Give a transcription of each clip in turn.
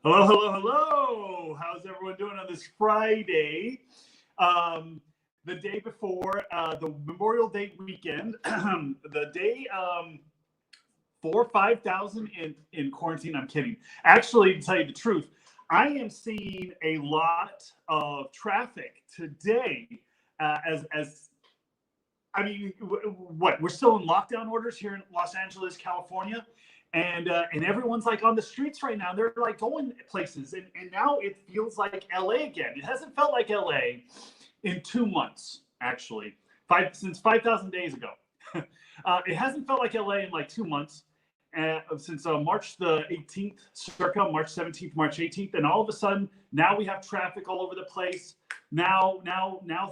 Hello, hello, hello. How's everyone doing on this Friday? The day before the Memorial Day weekend, the day 5,000 in quarantine. I'm kidding. Actually, to tell you the truth, I am seeing a lot of traffic today. As I mean, what we're still in lockdown orders here in Los Angeles, California, and everyone's like on the streets right now. They're like going places, and now it feels like LA again. It hasn't felt like LA in 2 months, actually, since 5,000 days ago. It hasn't felt like LA in like 2 months. Since March the 18th, circa March 17th, March 18th, and all of a sudden now we have traffic all over the place. Now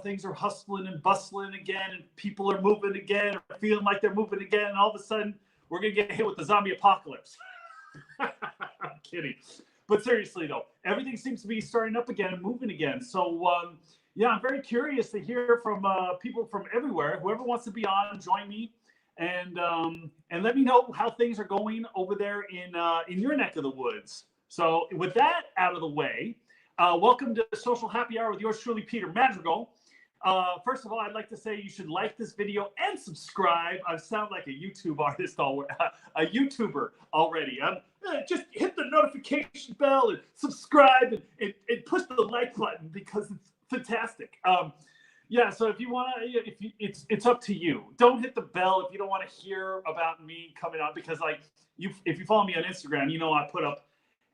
things are hustling and bustling again, and people are moving again, or feeling like they're moving again, and all of a sudden we're gonna get hit with the zombie apocalypse. I'm kidding, but seriously though, everything seems to be starting up again and moving again. So yeah, I'm very curious to hear from people from everywhere. Whoever wants to be on, join me. And let me know how things are going over there in your neck of the woods. So with that out of the way, welcome to Social Happy Hour with yours truly, Peter Madrigal. First of all, I'd like to say you should like this video and subscribe. I sound like a YouTube artist, a YouTuber already. Just hit the notification bell and subscribe and push the like button because it's fantastic. Yeah, so if you want to, it's up to you. Don't hit the bell if you don't want to hear about me coming on, because if you follow me on Instagram, you know I put up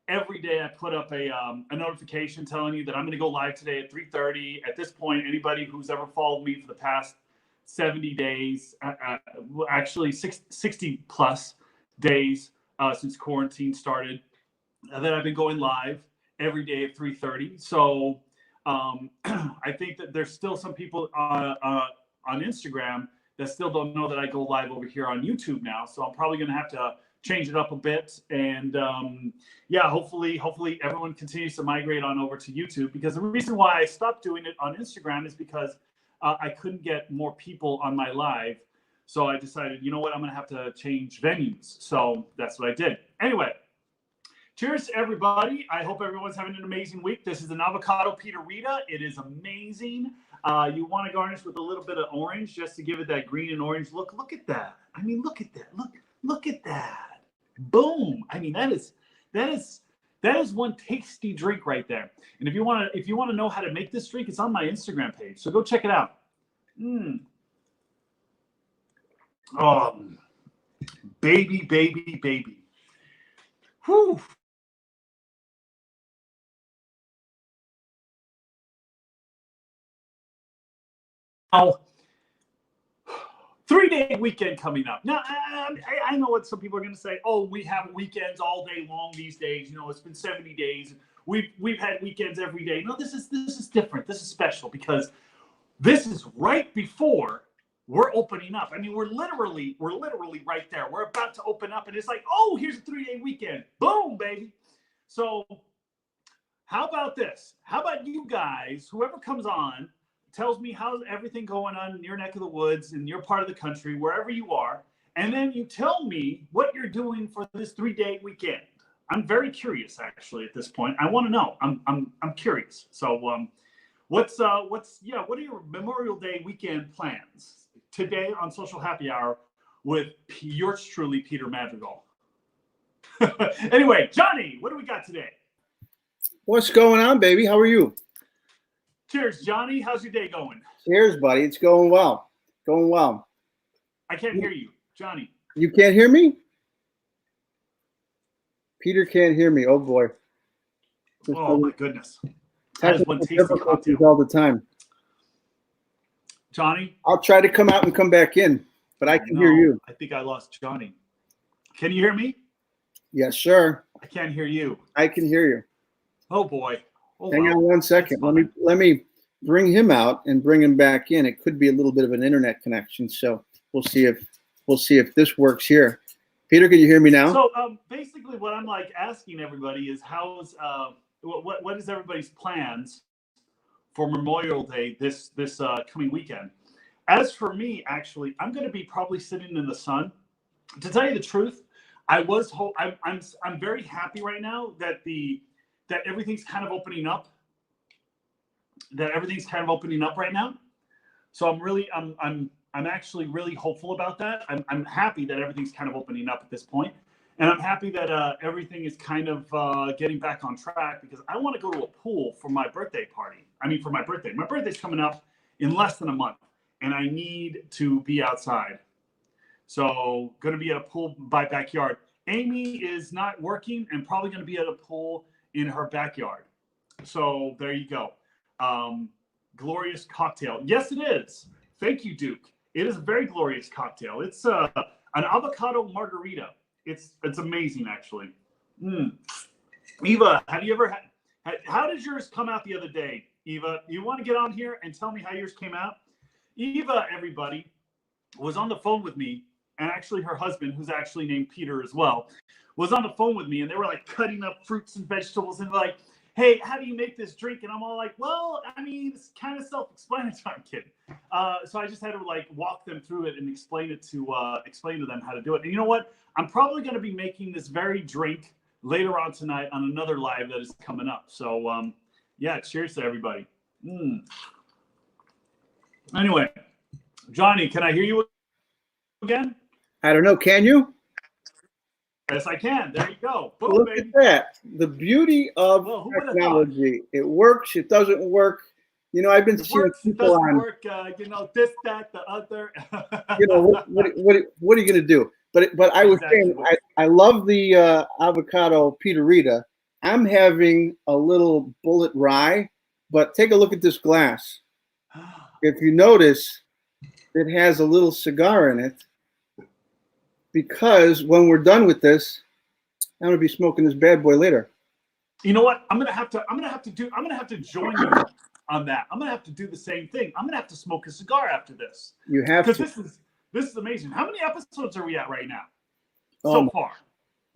every day. I put up a notification telling you that I'm going to go live today at 3:30. At this point, anybody who's ever followed me for the past 70 days, actually 60 plus days since quarantine started, that I've been going live every day at 3:30. So. I think that there's still some people on Instagram that still don't know that I go live over here on YouTube now. So I'm probably going to have to change it up a bit. And yeah, hopefully everyone continues to migrate on over to YouTube, because the reason why I stopped doing it on Instagram is because I couldn't get more people on my live. So I decided, you know what, I'm going to have to change venues. So that's what I did. Anyway. Cheers, everybody. I hope everyone's having an amazing week. This is an avocado Peterita. It is amazing. You want to garnish with a little bit of orange just to give it that green and orange look. Look at that. I mean, look at that. Look at that. Boom. I mean, that is one tasty drink right there. And if you want to know how to make this drink, it's on my Instagram page. So go check it out. Oh, baby, baby, baby. Whew. Now, 3-day weekend coming up. Now, I know what some people are going to say. Oh, we have weekends all day long these days. You know, it's been 70 days. We've had weekends every day. No, this is different. This is special because this is right before we're opening up. I mean, we're literally right there. We're about to open up, and it's like, oh, here's a 3-day weekend. Boom, baby. So, how about this? How about you guys? Whoever comes on tells me how's everything going on in your neck of the woods, in your part of the country, wherever you are, and then you tell me what you're doing for this 3-day weekend. I'm very curious, actually, at this point. I want to know. I'm curious. So, what are your Memorial Day weekend plans today on Social Happy Hour with yours truly, Peter Madrigal? Anyway, Johnny, what do we got today? What's going on, baby? How are you? Cheers, Johnny. How's your day going? Cheers, buddy. It's going well. Going well. I can't hear you, Johnny. You can't hear me? Peter can't hear me. Oh, boy. Oh, my goodness. That is one tasty cocktail. All the time. Johnny? I'll try to come out and come back in, but I can hear you. I think I lost Johnny. Can you hear me? Yes, sir. I can't hear you. I can hear you. Oh, boy. Oh, hang on one second. Let me bring him out and bring him back in. It could be a little bit of an internet connection, so we'll see if this works here. Peter, can you hear me now? So basically, what I'm like asking everybody is what is everybody's plans for Memorial Day this coming weekend? As for me, actually, I'm going to be probably sitting in the sun. To tell you the truth, I'm very happy right now that the that everything's kind of opening up. That everything's kind of opening up right now. So I'm actually really hopeful about that. I'm happy that everything's kind of opening up at this point. And I'm happy that everything is kind of getting back on track, because I want to go to a pool for my birthday party. I mean, for my birthday. My birthday's coming up in less than a month, and I need to be outside. So going to be at a pool by backyard. Amy is not working and probably going to be at a pool in her backyard. So there you go. Glorious cocktail. Yes, it is. Thank you, Duke. It is a very glorious cocktail. It's an avocado margarita. It's amazing, actually. Eva, have you ever had? How did yours come out the other day, Eva? You want to get on here and tell me how yours came out? Eva, everybody, was on the phone with me, and actually her husband, who's actually named Peter as well, was on the phone with me, and they were like cutting up fruits and vegetables and like, hey, how do you make this drink? And I'm all like, well, I mean, it's kind of self-explanatory. I'm kidding. So I just had to like walk them through it and explain to them how to do it. And you know what? I'm probably going to be making this very drink later on tonight on another live that is coming up. So yeah, cheers to everybody. Anyway, Johnny, can I hear you again? I don't know. Can you? Yes, I can. There you go. Boom, Look baby. at that. The beauty of technology. It works. It doesn't work. You know, I've been seeing works, people doesn't on. Work, you know, this, that, the other. You know, what are you going to do? But I was saying, I love the avocado Peterita. I'm having a little bullet rye, but take a look at this glass. If you notice, it has a little cigar in it, because when we're done with this, I'm gonna be smoking this bad boy later. You know what? I'm gonna have to join you on that. I'm gonna have to do the same thing. I'm gonna have to smoke a cigar after this. You have to. Because this is amazing. How many episodes are we at right now so far?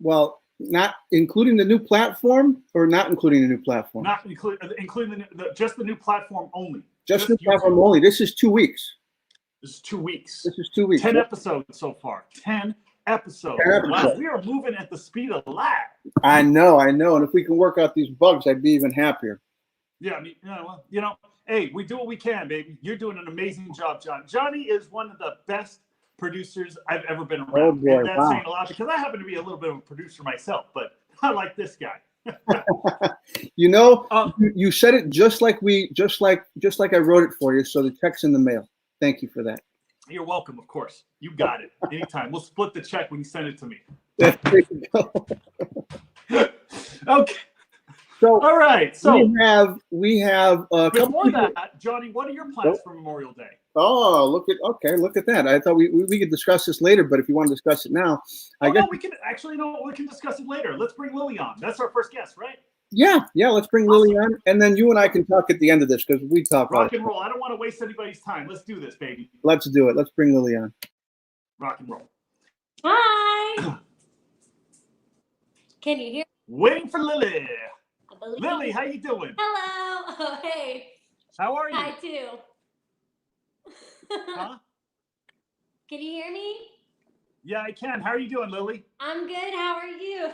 Well, not including the new platform, or not including the new platform? Not including just the new platform only. Just the platform only. This is 2 weeks. This is 2 weeks. This is 2 weeks. 10 episodes so far. 10 episodes. Wow, we are moving at the speed of light. I know. And if we can work out these bugs, I'd be even happier. Yeah, I mean, hey, we do what we can, baby. You're doing an amazing job, John. Johnny is one of the best producers I've ever been around. Oh boy, and that's saying a lot, because I happen to be a little bit of a producer myself, but I like this guy. You know, you said it just like I wrote it for you. So the check's in the mail. Thank you for that. You're welcome, of course. You got it. Anytime. We'll split the check when you send it to me. There you go. Okay. So all right. So we have a couple. Before that, Johnny, what are your plans for Memorial Day? Oh, look at that. I thought we could discuss this later, but if you want to discuss it now, I guess we can actually we can discuss it later. Let's bring Lily on. That's our first guest, right? Yeah, let's bring Lily on, and then you and I can talk at the end of this, because we talk rock and roll. I don't want to waste anybody's time. Let's do this, baby. Let's do it. Let's bring Lily on. Rock and roll. Hi. Can you hear? Waiting for Lily. Lily, how you doing? Hello. Oh, hey. How are you? Hi too. Huh? Can you hear me? Yeah, I can. How are you doing, Lily? I'm good. How are you?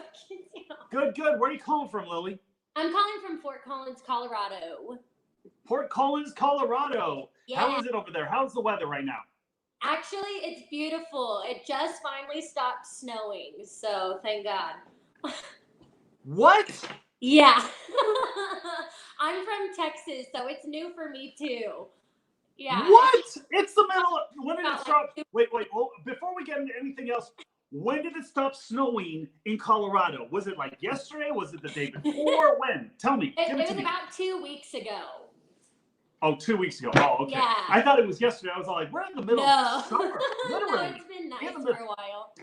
Good. Where are you calling from, Lily? I'm calling from Fort Collins, Colorado. Fort Collins, Colorado. Yeah. How is it over there? How's the weather right now? Actually, it's beautiful. It just finally stopped snowing, so thank God. What? Yeah. I'm from Texas, so it's new for me too. Yeah. What? It's the middle of, when did it stop? Wait. Oh, before we get into anything else, when did it stop snowing in Colorado? Was it like yesterday? Was it the day before? When? Tell me. It was about 2 weeks ago. Oh, 2 weeks ago. Oh, okay. Yeah. I thought it was yesterday. I was like, we're in the middle of summer. Literally. No, it's been nice for a while.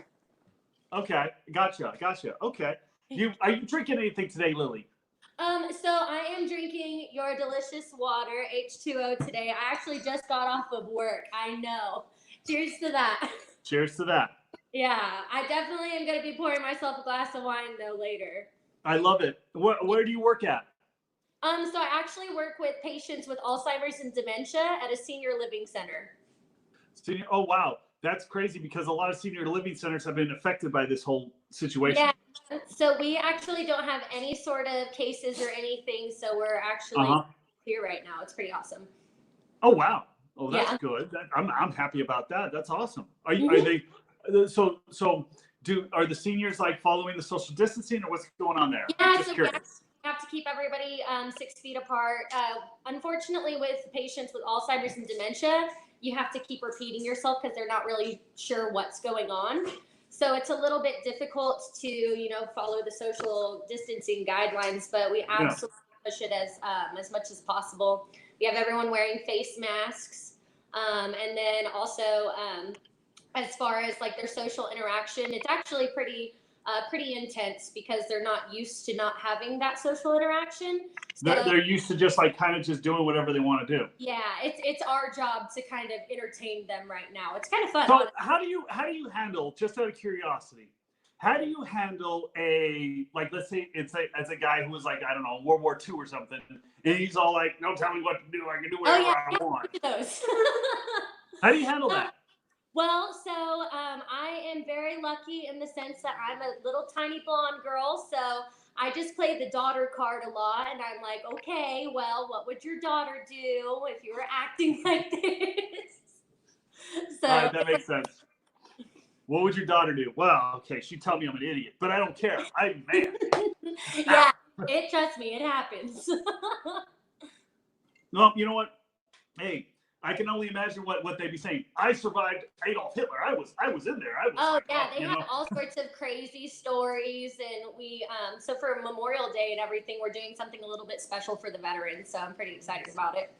Okay. Gotcha. Okay. Are you drinking anything today, Lily? So I am drinking your delicious water, H2O, today. I actually just got off of work. I know. Cheers to that. Cheers to that. Yeah, I definitely am going to be pouring myself a glass of wine, though, later. I love it. Where do you work at? So I actually work with patients with Alzheimer's and dementia at a senior living center. Oh, wow. That's crazy because a lot of senior living centers have been affected by this whole situation. Yeah. So we actually don't have any sort of cases or anything. So we're actually here right now. It's pretty awesome. Oh, wow. Oh, that's good. I'm happy about that. That's awesome. Are they, so are the seniors like following the social distancing or what's going on there? Yeah, so we have to keep everybody 6 feet apart. Unfortunately, with patients with Alzheimer's and dementia, you have to keep repeating yourself because they're not really sure what's going on. So it's a little bit difficult to, follow the social distancing guidelines, but we absolutely push it as much as possible. We have everyone wearing face masks. And then also, as far as like their social interaction, it's actually pretty intense because they're not used to not having that social interaction. So, they're used to just like kind of just doing whatever they want to do. Yeah, it's our job to kind of entertain them right now. It's kind of fun. So how do you handle, just out of curiosity, how do you handle let's say it's as a guy who was like, I don't know, World War II or something, and he's all like, don't tell me what to do, I can do whatever I want. Those. How do you handle that? Well, so I am very lucky in the sense that I'm a little tiny blonde girl, so I just play the daughter card a lot, and I'm like, okay, well, what would your daughter do if you were acting like this? So all right, that makes sense. What would your daughter do? Well, okay, she'd tell me I'm an idiot, but I don't care. I'm mad. Yeah, trust me, it happens. Well, you know what? Hey, I can only imagine what they'd be saying. I survived Adolf Hitler. I was in there. They have all sorts of crazy stories, and we so for Memorial Day and everything, we're doing something a little bit special for the veterans. So I'm pretty excited about it.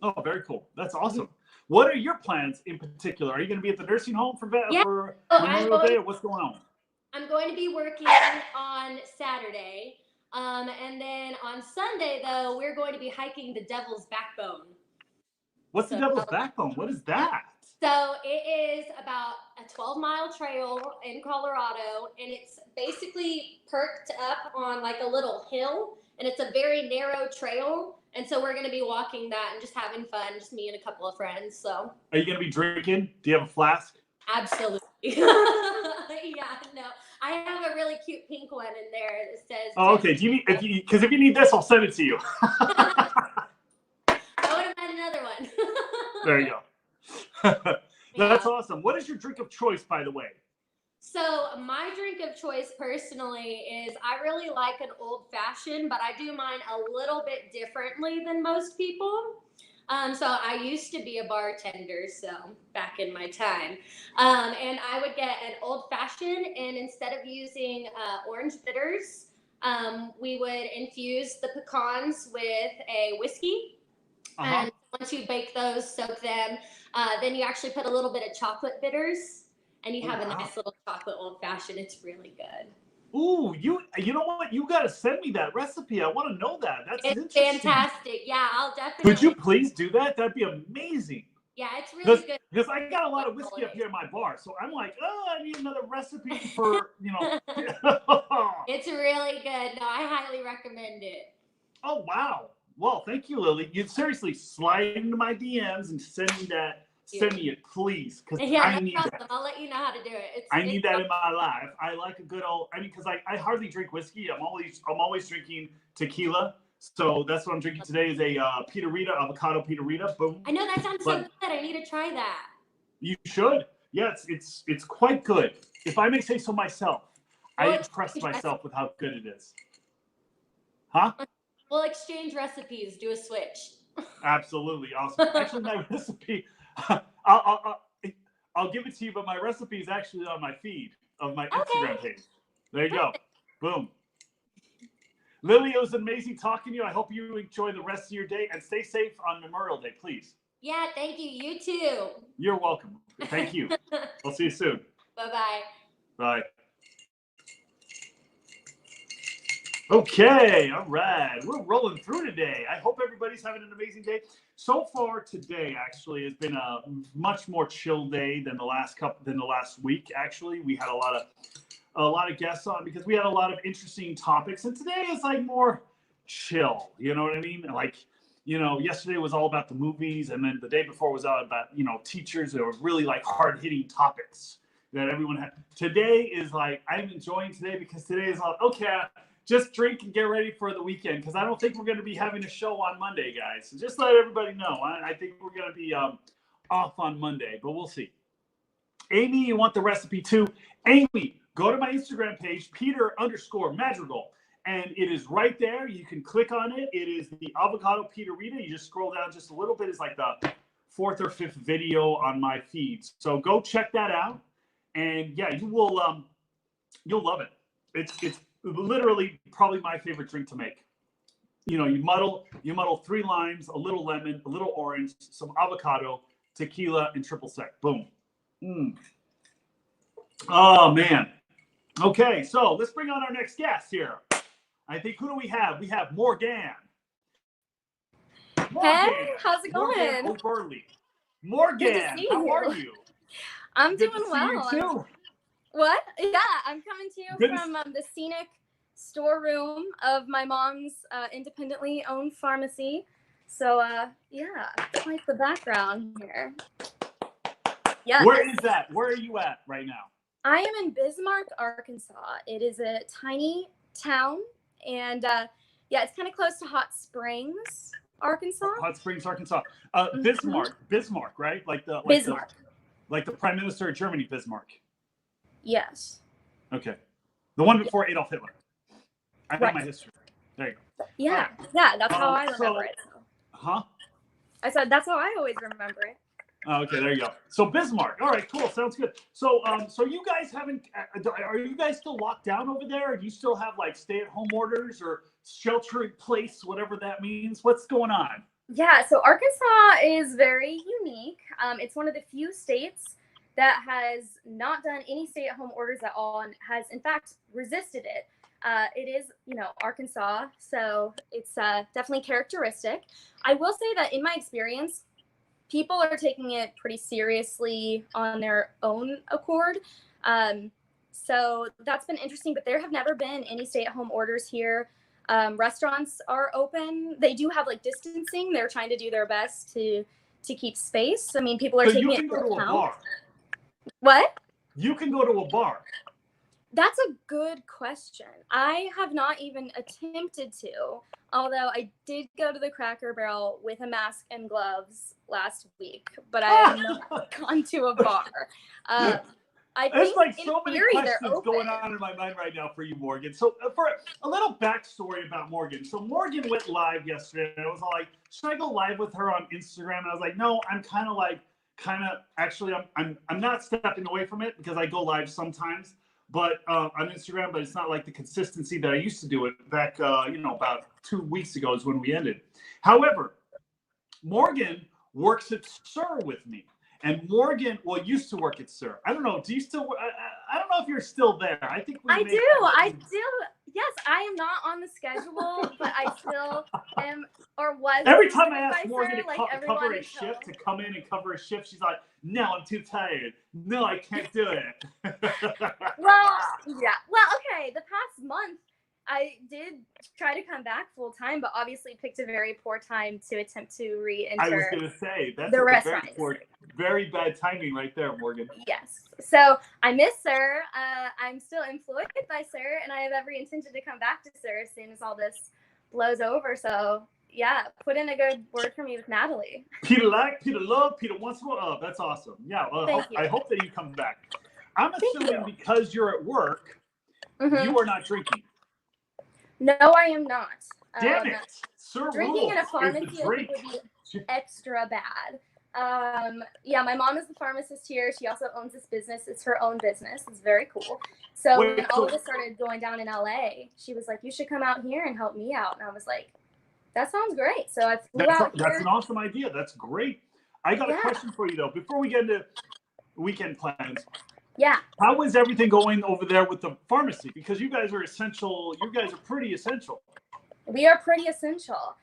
Oh, very cool. That's awesome. What are your plans in particular? Are you going to be at the nursing home for Memorial Day, or what's going on? I'm going to be working on Saturday. And then on Sunday, though, we're going to be hiking the Devil's Backbone. What's the Devil's Backbone? What is that? So it is about a 12-mile trail in Colorado, and it's basically perked up on like a little hill, and it's a very narrow trail. And so we're going to be walking that and just having fun, just me and a couple of friends. So are you going to be drinking? Do you have a flask? Absolutely. Yeah, no. I have a really cute pink one in there that says. Oh, okay. Do you need, because if you need this, I'll send it to you. I would have had another one. There you go. That's awesome. What is your drink of choice, by the way? So my drink of choice personally is I really like an old fashioned, but I do mine a little bit differently than most people. So I used to be a bartender, so back in my time, and I would get an old fashioned, and instead of using orange bitters, we would infuse the pecans with a whiskey. And once you bake those, soak them, then you actually put a little bit of chocolate bitters, and you have a nice little chocolate old fashioned. It's really good. Ooh, you know what? You got to send me that recipe. I want to know that. It's fantastic. Yeah, I'll definitely. Could you please do that? That'd be amazing. Yeah, it's really good. Because I got a lot of whiskey up here in my bar, so I'm like, I need another recipe for, It's really good. No, I highly recommend it. Oh, wow. Well, thank you, Lily. You seriously slide into my DMs and send me that. Send me it, please, because I need that. I'll let you know how to do it. I need that in my life. I like a good old. Because I hardly drink whiskey. I'm always drinking tequila. So that's what I'm drinking today is a Peter Rita, avocado Peter Rita. Boom. I know that sounds so good. I need to try that. You should. Yeah, it's quite good. If I may say so myself, I impressed myself with how good it is. Huh? We'll exchange recipes. Do a switch. Absolutely awesome. Actually, my recipe. I'll give it to you, but my recipe is actually on my feed of my Instagram page. There you go. Boom. Lily, it was amazing talking to you. I hope you enjoy the rest of your day and stay safe on Memorial Day, please. Yeah, thank you. You too. You're welcome. Thank you. I'll see you soon. Bye-bye. Bye. Okay, all right. We're rolling through today. I hope everybody's having an amazing day. So far today, actually, has been a much more chill day than the last week. Actually, we had a lot of guests on because we had a lot of interesting topics, and today is like more chill. You know what I mean? Like yesterday was all about the movies, and then the day before was all about, teachers that were really like hard hitting topics that everyone had. Today is like, I'm enjoying today because today is like, okay, just drink and get ready for the weekend, because I don't think we're going to be having a show on Monday, guys. So just let everybody know. I think we're going to be off on Monday, but we'll see. Amy, you want the recipe too? Amy, go to my Instagram page, Peter_Madrigal. And it is right there. You can click on it. It is the avocado Peterita. You just scroll down just a little bit. It's like the 4th or 5th video on my feed. So go check that out. And yeah, you'll love it. It's literally probably my favorite drink to make. You muddle 3 limes, a little lemon, a little orange, some avocado, tequila, and triple sec. Boom. Oh man. Okay, so let's bring on our next guest here. I think, who do we have? We have Morgan. Hey, how's it going? Morgan O'Burley. Morgan, how are you? I'm Good doing to well. see you too. What? Yeah, I'm coming to you Good from the scenic storeroom of my mom's independently owned pharmacy. So, yeah, quite the background here. Yeah. Where is that? Where are you at right now? I am in Bismarck, Arkansas. It is a tiny town, and yeah, it's kind of close to Hot Springs, Arkansas. Hot Springs, Arkansas. Bismarck, right? Bismarck. Like the Prime Minister of Germany, Bismarck. Yes. Okay. The one before Adolf Hitler. I got Right. my history. There you go. Yeah, yeah, that's how I remember it. Huh? I said that's how I always remember it. Oh, okay, there you go. So Bismarck. All right, cool. Sounds good. So, so you guys are you guys still locked down over there? Or do you still have like stay-at-home orders or shelter in place, whatever that means? What's going on? Yeah, so Arkansas is very unique. It's one of the few states that has not done any stay-at-home orders at all and has, in fact, resisted it. It is, Arkansas, so it's definitely characteristic. I will say that in my experience, people are taking it pretty seriously on their own accord. So that's been interesting, but there have never been any stay-at-home orders here. Restaurants are open. They do have like distancing. They're trying to do their best to keep space. I mean, people are taking it into account. You can go to a bar. What? You can go to a bar. That's a good question. I have not even attempted to, although I did go to the Cracker Barrel with a mask and gloves last week, but I have not gone to a bar. I There's think like in so many theory, questions going on in my mind right now for you, Morgan. So for a little backstory about Morgan. So Morgan went live yesterday, and I was all like, should I go live with her on Instagram? And I was like, no, I'm actually, I'm not stepping away from it because I go live sometimes, but on Instagram, but it's not like the consistency that I used to do it back, about 2 weeks ago is when we ended. However, Morgan works at SIR with me. And Morgan, used to work at SIR. I don't know. Do you still? I don't know if you're still there. I think I do. Yes, I am not on the schedule, but I still am or was. Every time I ask Morgan to cover a shift, knows. to come in and cover a shift, she's like, "No, I'm too tired. No, I can't do it." Well, yeah. Well, okay. The past month, I did try to come back full time, but obviously picked a very poor time to attempt to re-enter. I was going to say that's the restaurant. Very bad timing right there, Morgan. Yes. So I miss SIR. I'm still employed by SIR, and I have every intention to come back to SIR as soon as all this blows over. So yeah, put in a good word for me with Natalie. Peter love, Peter wants more of. That's awesome. Yeah. I hope that you come back. I'm assuming because you're at work, you are not drinking. No, I am not. Damn it. Sir drinking in a rules pharmacy I think would be extra bad. Yeah, my mom is the pharmacist here. She also owns this business. It's her own business. It's very cool. So when all of this started going down in LA, she was like, you should come out here and help me out. And I was like, that sounds great. So I flew out here. That's an awesome idea. That's great. I got a question for you though. Before we get into weekend plans. Yeah. How is everything going over there with the pharmacy? Because you guys are essential. You guys are pretty essential. We are pretty essential.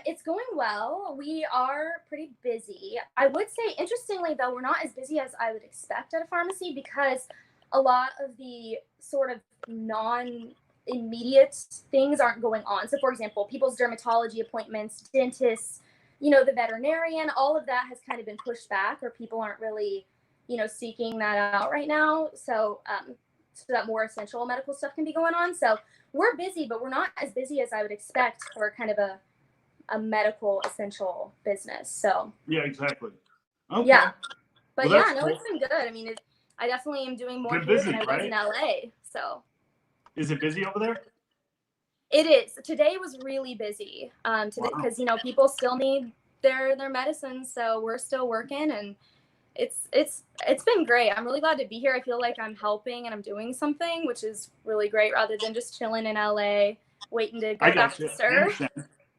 It's going well. We are pretty busy. I would say, interestingly, though, we're not as busy as I would expect at a pharmacy because a lot of the sort of immediate things aren't going on. So for example, people's dermatology appointments, dentists, the veterinarian, all of that has kind of been pushed back, or people aren't really, seeking that out right now. So, so that more essential medical stuff can be going on. So we're busy, but we're not as busy as I would expect for kind of a medical essential business. So yeah, exactly. Okay. Yeah, but Well, yeah, no, cool. it's been good. I mean, I definitely am doing more Been here busy, than I was right? in LA. So Is it busy over there? it is. Today was really busy today Wow. because people still need their medicines, so we're still working, and it's been great. I'm really glad to be here. I feel like I'm helping and I'm doing something, which is really great, rather than just chilling in LA waiting to go back to serve.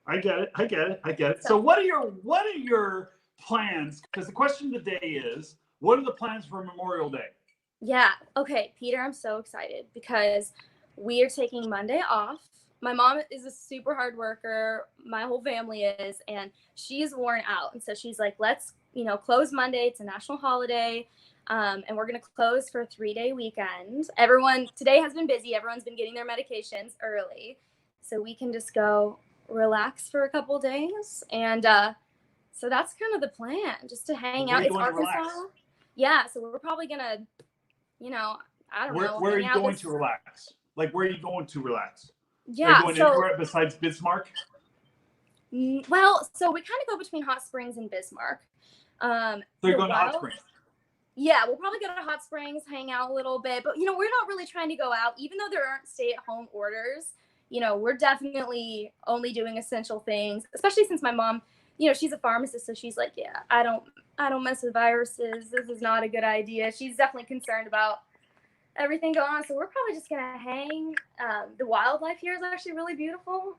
I get it. So what are your plans? Because the question of the day is, what are the plans for Memorial Day? Yeah. Okay, Peter, I'm so excited because we are taking Monday off. My mom is a super hard worker. My whole family is, and she's worn out. And so she's like, let's, close Monday. It's a national holiday. And we're going to close for a 3-day weekend. Everyone today has been busy. Everyone's been getting their medications early. So we can just go relax for a couple days. And so that's kind of the plan, just to hang out. It's Arkansas. Yeah. So we're probably going to, I don't know. Where are you going to relax? Like, where are you going to relax? Yeah. Are you going anywhere besides Bismarck? Well, so we kind of go between Hot Springs and Bismarck. So you're going to Hot Springs? Yeah, we'll probably go to Hot Springs, hang out a little bit. But, we're not really trying to go out. Even though there aren't stay-at-home orders, we're definitely only doing essential things, especially since my mom, she's a pharmacist. So she's like, yeah, I don't mess with viruses. This is not a good idea. She's definitely concerned about everything going on. So we're probably just going to hang. The wildlife here is actually really beautiful.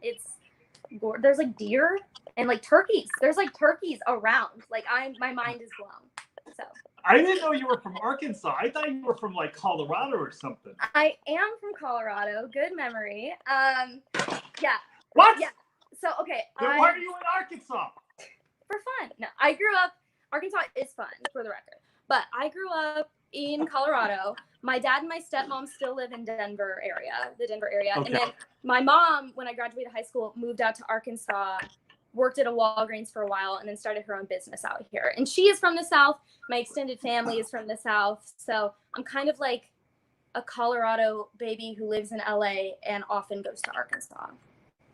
There's like deer and like turkeys. There's like turkeys around. Like my mind is blown. So I didn't know you were from Arkansas. I thought you were from like Colorado or something. I am from Colorado. Good memory. Yeah. What? Yeah. So okay. Then why are you in Arkansas? For fun. No, I grew up. Arkansas is fun, for the record. But I grew up in Colorado. My dad and my stepmom still live in the Denver area. Okay. And then my mom, when I graduated high school, moved out to Arkansas, worked at a Walgreens for a while, and then started her own business out here. And she is from the South. My extended family is from the South. So I'm kind of like a Colorado baby who lives in LA and often goes to Arkansas.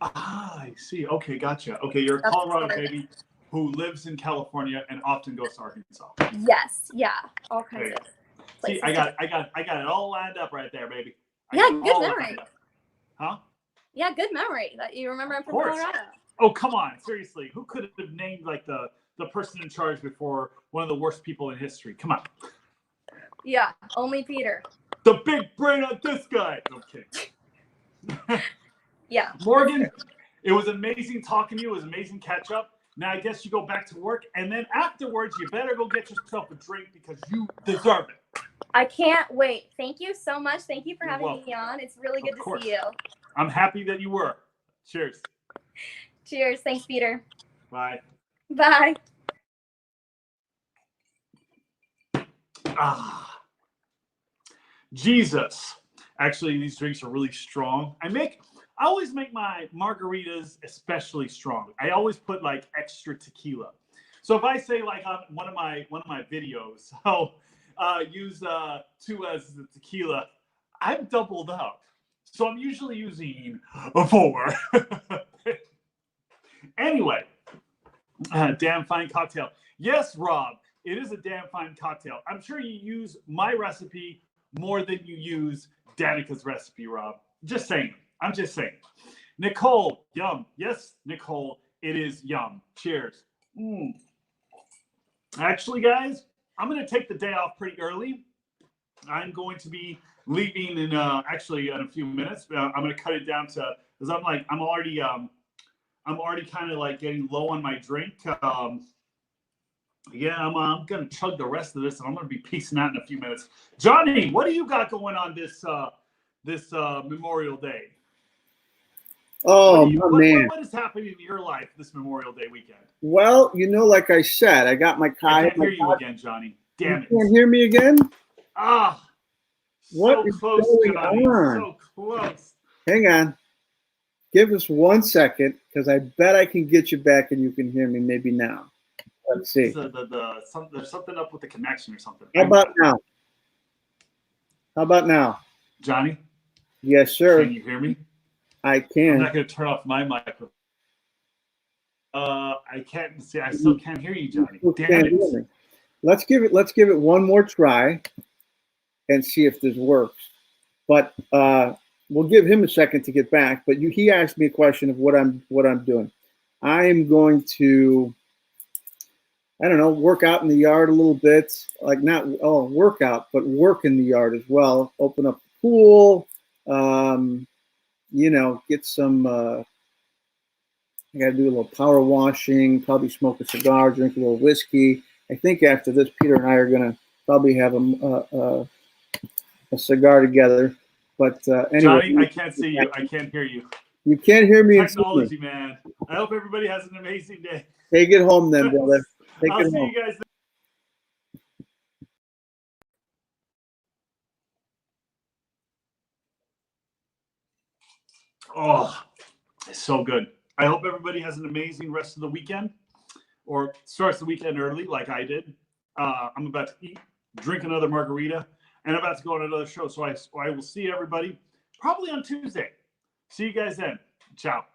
Ah, I see. Okay, gotcha. Okay, you're a Colorado baby who lives in California and often goes to Arkansas. Yes. Yeah. All kinds of places. See, I got it all lined up right there, baby. Yeah, good memory. Huh? Yeah, good memory. That you remember I'm from Colorado. Oh, come on. Seriously. Who could have named like the person in charge before one of the worst people in history? Come on. Yeah, only Peter. The big brain on this guy. No, I'm kidding. Yeah. Morgan, it was amazing talking to you. It was amazing catch up. Now I guess you go back to work, and then afterwards you better go get yourself a drink because you deserve it. I can't wait. Thank you so much. Thank you for having me on. It's really good to see you. I'm happy that you were. Cheers. Cheers. Thanks, Peter. Bye. Bye. Jesus. Actually, these drinks are really strong. I always make my margaritas especially strong. I always put like extra tequila. So if I say like on one of my videos, I'll use 2 as the tequila, I'm doubled up. So I'm usually using a 4. Anyway, damn fine cocktail. Yes, Rob, it is a damn fine cocktail. I'm sure you use my recipe more than you use Danica's recipe, Rob. Just saying. I'm just saying. Nicole, yum. Yes, Nicole, it is yum. Cheers. Actually, guys, I'm going to take the day off pretty early. I'm going to be leaving in a few minutes. I'm going to cut it down to, because I'm already kind of like getting low on my drink. Yeah, I'm going to chug the rest of this, and I'm going to be peacing out in a few minutes. Johnny, what do you got going on this Memorial Day? Oh, man. What is happening in your life this Memorial Day weekend? Well, like I said, I got my car. I can't hear you again, Johnny. Damn it. You can't hear me again? What is close, going Johnny. on? So close. Hang on. Give us 1 second, because I bet I can get you back and you can hear me maybe now. Let's see. There's something up with the connection or something. How about now? How about now? Johnny? Yes, sir. Can you hear me? I can. I'm not going to turn off my microphone. I can't see. I still can't hear you, Johnny. Damn it. Let's give it one more try and see if this works. But we'll give him a second to get back. But he asked me a question of what I'm doing. I am going to, I don't know, work out in the yard a little bit. Like not workout, but work in the yard as well. Open up the pool. Get some. I got to do a little power washing. Probably smoke a cigar, drink a little whiskey. I think after this, Peter and I are gonna probably have a cigar together. But anyway, Johnny, I can't see you. I can't hear you. You can't hear me. Technology, man. I hope everybody has an amazing day. Take it home, then, brother. I'll see you guys. Oh, it's so good. I hope everybody has an amazing rest of the weekend, or starts the weekend early like I did. I'm about to eat, drink another margarita, and I'm about to go on another show. So I will see everybody probably on Tuesday. See you guys then. Ciao.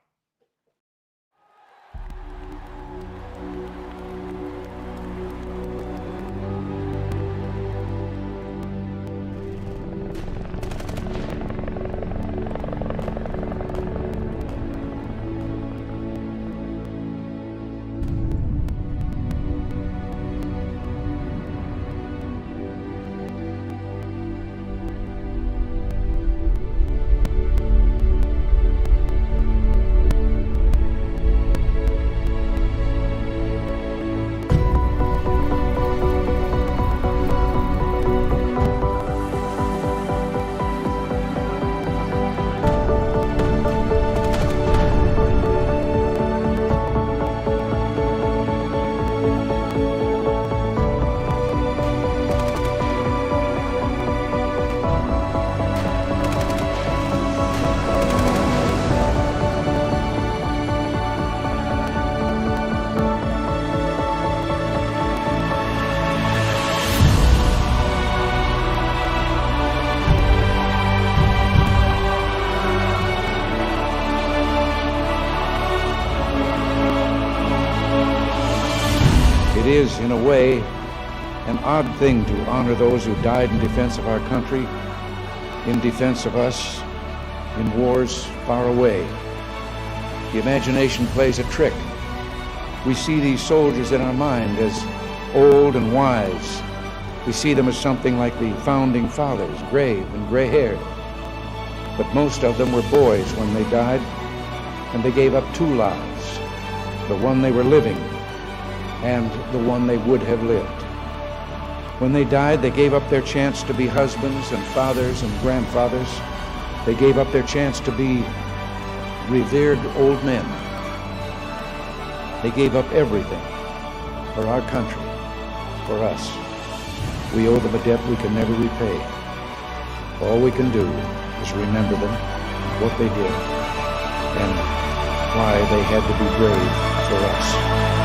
It is, in a way, an odd thing to honor those who died in defense of our country, in defense of us, in wars far away. The imagination plays a trick. We see these soldiers in our mind as old and wise. We see them as something like the founding fathers, grave and gray-haired. But most of them were boys when they died, and they gave up two lives, the one they were living and the one they would have lived. When they died, they gave up their chance to be husbands and fathers and grandfathers. They gave up their chance to be revered old men. They gave up everything for our country, for us. We owe them a debt we can never repay. All we can do is remember them, what they did, and why they had to be brave for us.